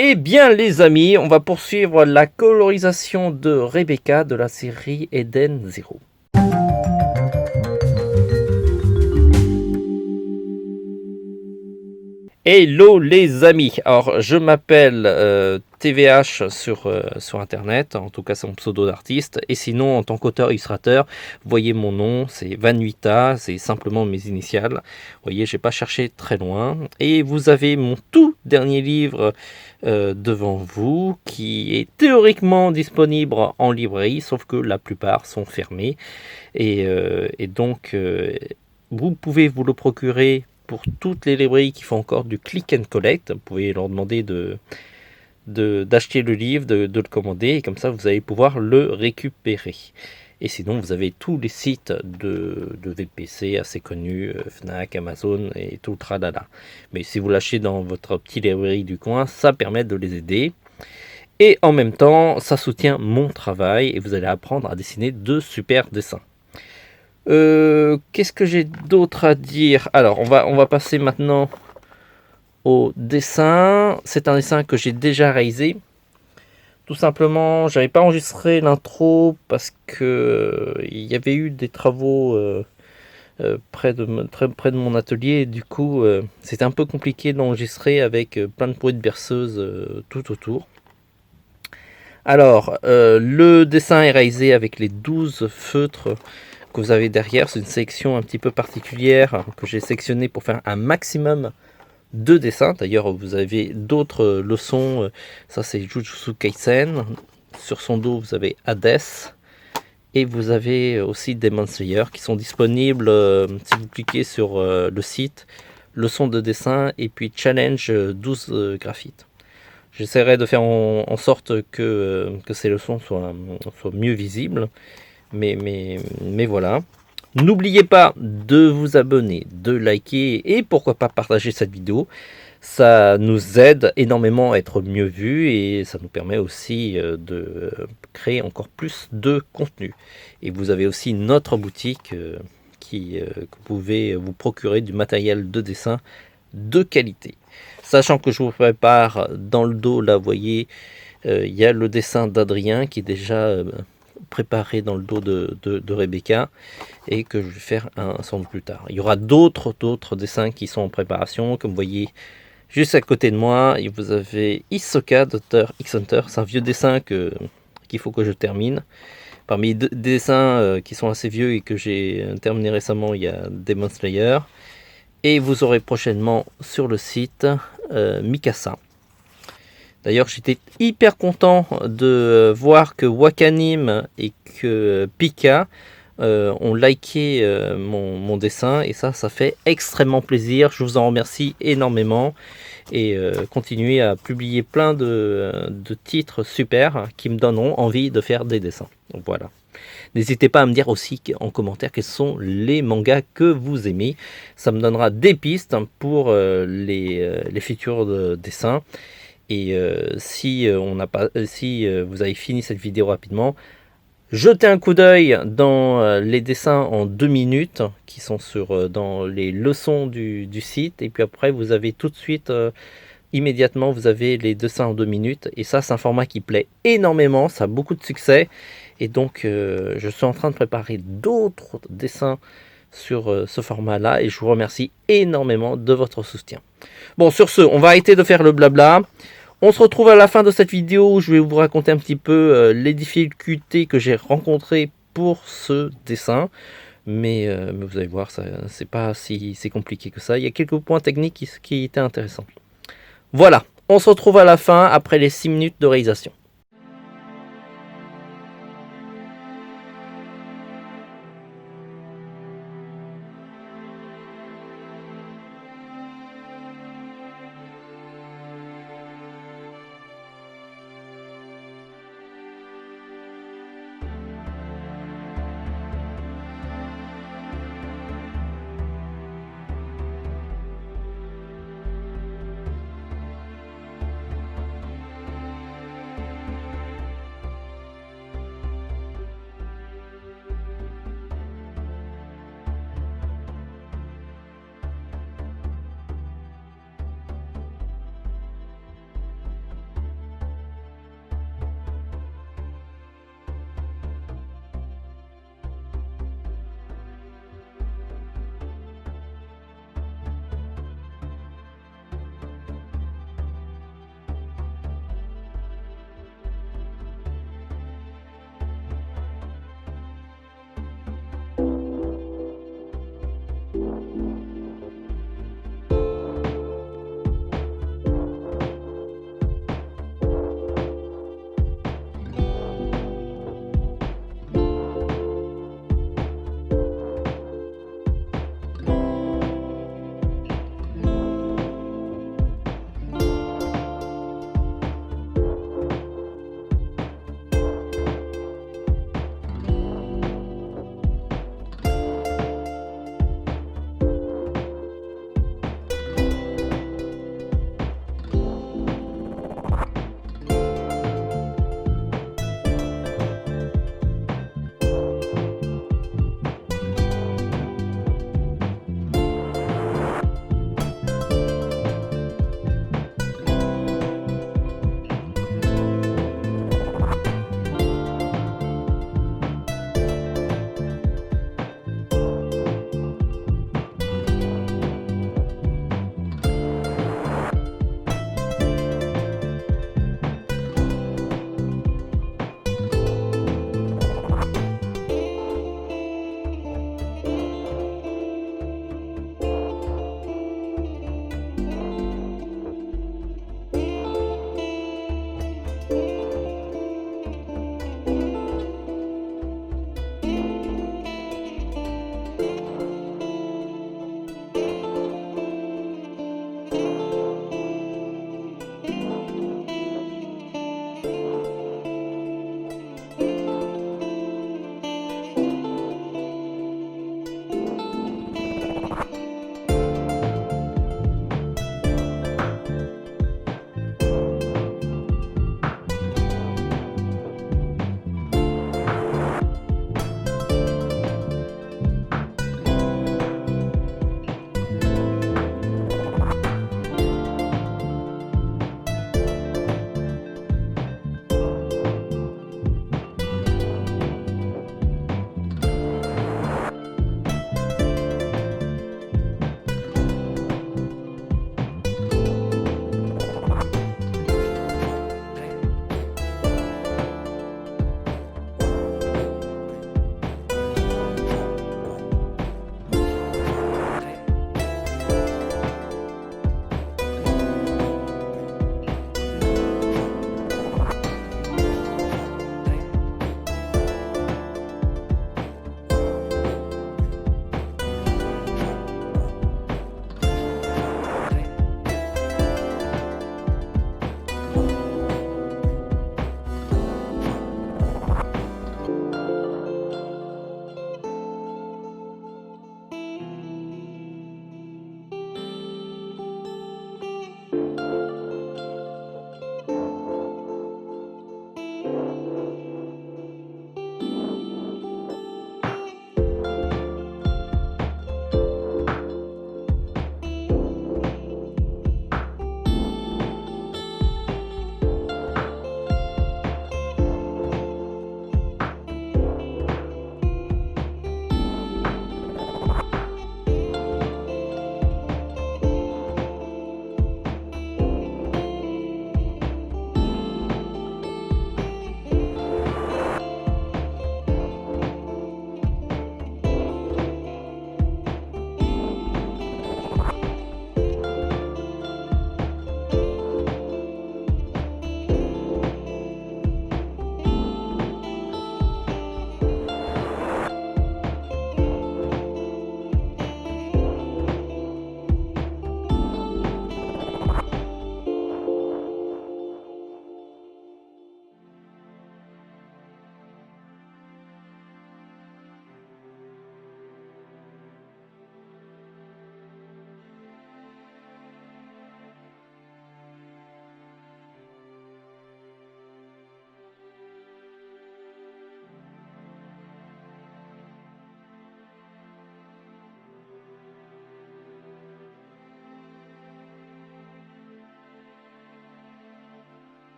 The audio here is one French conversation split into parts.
Eh bien les amis, on va poursuivre la colorisation de Rebecca de la série Eden Zero. Hello les amis, alors je m'appelle TVH sur internet, en tout cas c'est mon pseudo d'artiste, et sinon en tant qu'auteur illustrateur, vous voyez mon nom, c'est Vanuita, c'est simplement mes initiales, vous voyez j'ai pas cherché très loin, et vous avez mon tout dernier livre devant vous, qui est théoriquement disponible en librairie, sauf que la plupart sont fermés, et donc vous pouvez vous le procurer pour toutes les librairies qui font encore du click and collect. Vous pouvez leur demander d'acheter le livre, de le commander, et comme ça vous allez pouvoir le récupérer. Et sinon, vous avez tous les sites de VPC assez connus, Fnac, Amazon et tout le tralala. Mais si vous l'achetez dans votre petite librairie du coin, ça permet de les aider. Et en même temps, ça soutient mon travail et vous allez apprendre à dessiner de super dessins. Qu'est-ce que j'ai d'autre à dire? Alors, on va passer maintenant au dessin. C'est un dessin que j'ai déjà réalisé. Tout simplement, j'avais pas enregistré l'intro parce que il y avait eu des travaux près de mon atelier. Et du coup, c'était un peu compliqué d'enregistrer avec plein de bruits de berceuse tout autour. Alors, le dessin est réalisé avec les 12 feutres que vous avez derrière. C'est une sélection un petit peu particulière que j'ai sélectionnée pour faire un maximum de dessins. D'ailleurs, vous avez d'autres leçons. Ça, c'est Jujutsu Kaisen. Sur son dos, vous avez Hades. Et vous avez aussi Demon Slayer qui sont disponibles si vous cliquez sur le site leçons de dessin et puis challenge 12 graphites. J'essaierai de faire en sorte que ces leçons soient mieux visibles. Mais voilà. N'oubliez pas de vous abonner, de liker et pourquoi pas partager cette vidéo. Ça nous aide énormément à être mieux vus et ça nous permet aussi de créer encore plus de contenu. Et vous avez aussi notre boutique que vous pouvez vous procurer du matériel de dessin de qualité. Sachant que je vous prépare dans le dos, là vous voyez, il y a le dessin d'Adrien qui est déjà préparé dans le dos de Rebecca et que je vais faire sans doute plus tard. Il y aura d'autres dessins qui sont en préparation, comme vous voyez juste à côté de moi. Et vous avez Hisoka, Dr. X Hunter, c'est un vieux dessin qu'il faut que je termine. Parmi des dessins qui sont assez vieux et que j'ai terminé récemment, il y a Demon Slayer. Et vous aurez prochainement sur le site Mikasa. D'ailleurs, j'étais hyper content de voir que Wakanim et que Pika ont liké mon dessin. Et ça fait extrêmement plaisir. Je vous en remercie énormément. Et continuez à publier plein de titres super qui me donneront envie de faire des dessins. Donc voilà. N'hésitez pas à me dire aussi en commentaire quels sont les mangas que vous aimez. Ça me donnera des pistes pour les futurs dessins. Et si vous avez fini cette vidéo rapidement, jetez un coup d'œil dans les dessins en 2 minutes qui sont dans les leçons du site. Et puis après, vous avez tout de suite, immédiatement, vous avez les dessins en 2 minutes. Et ça, c'est un format qui plaît énormément. Ça a beaucoup de succès. Et donc, je suis en train de préparer d'autres dessins sur ce format-là. Et je vous remercie énormément de votre soutien. Bon, sur ce, on va arrêter de faire le blabla. On se retrouve à la fin de cette vidéo où je vais vous raconter un petit peu les difficultés que j'ai rencontrées pour ce dessin. Mais vous allez voir, c'est pas si compliqué que ça. Il y a quelques points techniques qui étaient intéressants. Voilà, on se retrouve à la fin après les 6 minutes de réalisation.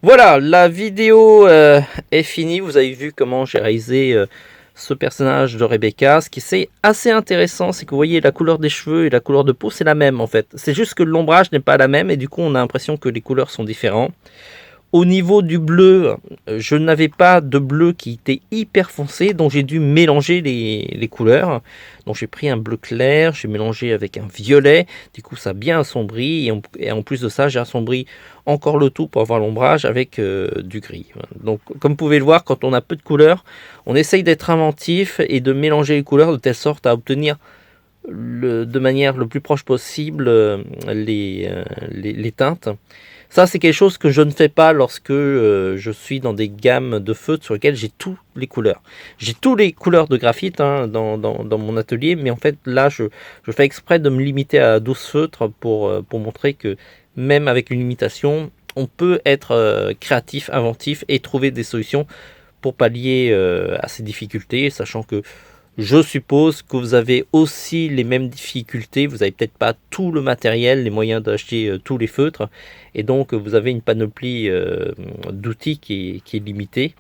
Voilà, la vidéo est finie. Vous avez vu comment j'ai réalisé ce personnage de Rebecca. Ce qui est assez intéressant, c'est que vous voyez la couleur des cheveux et la couleur de peau, c'est la même en fait. C'est juste que l'ombrage n'est pas la même et du coup on a l'impression que les couleurs sont différentes. Au niveau du bleu, je n'avais pas de bleu qui était hyper foncé, donc j'ai dû mélanger les couleurs. Donc j'ai pris un bleu clair, j'ai mélangé avec un violet, du coup ça a bien assombri, et en plus de ça j'ai assombri encore le tout pour avoir l'ombrage avec du gris. Donc comme vous pouvez le voir, quand on a peu de couleurs, on essaye d'être inventif et de mélanger les couleurs de telle sorte à obtenir de manière le plus proche possible les teintes. Ça, c'est quelque chose que je ne fais pas lorsque je suis dans des gammes de feutres sur lesquelles j'ai toutes les couleurs. J'ai toutes les couleurs de graphite dans mon atelier, mais en fait, là, je fais exprès de me limiter à 12 feutres pour montrer que même avec une limitation, on peut être créatif, inventif et trouver des solutions pour pallier à ces difficultés, sachant que je suppose que vous avez aussi les mêmes difficultés, vous n'avez peut-être pas tout le matériel, les moyens d'acheter tous les feutres, et donc vous avez une panoplie d'outils qui est limitée.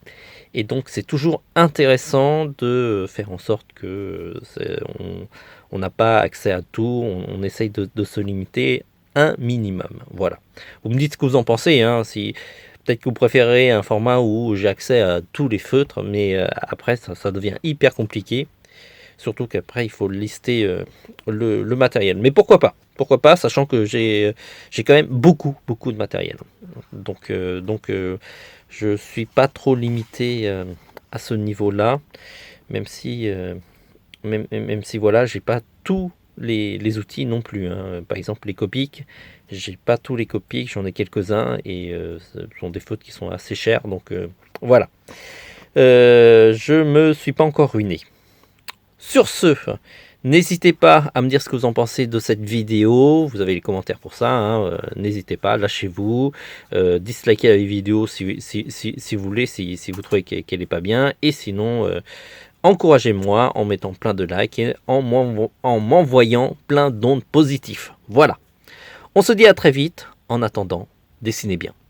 Et donc c'est toujours intéressant de faire en sorte que on n'a pas accès à tout, on essaye de se limiter un minimum. Voilà. Vous me dites ce que vous en pensez, hein, si peut-être que vous préférez un format où j'ai accès à tous les feutres, mais après ça devient hyper compliqué. Surtout qu'après, il faut lister le matériel. Mais pourquoi pas? Pourquoi pas, sachant que j'ai quand même beaucoup de matériel. Donc je ne suis pas trop limité à ce niveau-là, même si, même si voilà, j'ai pas tous les outils non plus. Hein. Par exemple, les Copics, j'ai pas tous les Copics, j'en ai quelques-uns, et ce sont des fautes qui sont assez chères. Donc voilà. Je me suis pas encore ruiné. Sur ce, n'hésitez pas à me dire ce que vous en pensez de cette vidéo. Vous avez les commentaires pour ça. Hein. N'hésitez pas, lâchez-vous. Dislikez la vidéo si vous voulez, si vous trouvez qu'elle n'est pas bien. Et sinon, encouragez-moi en mettant plein de likes et en m'envoyant plein d'ondes positives. Voilà. On se dit à très vite. En attendant, dessinez bien.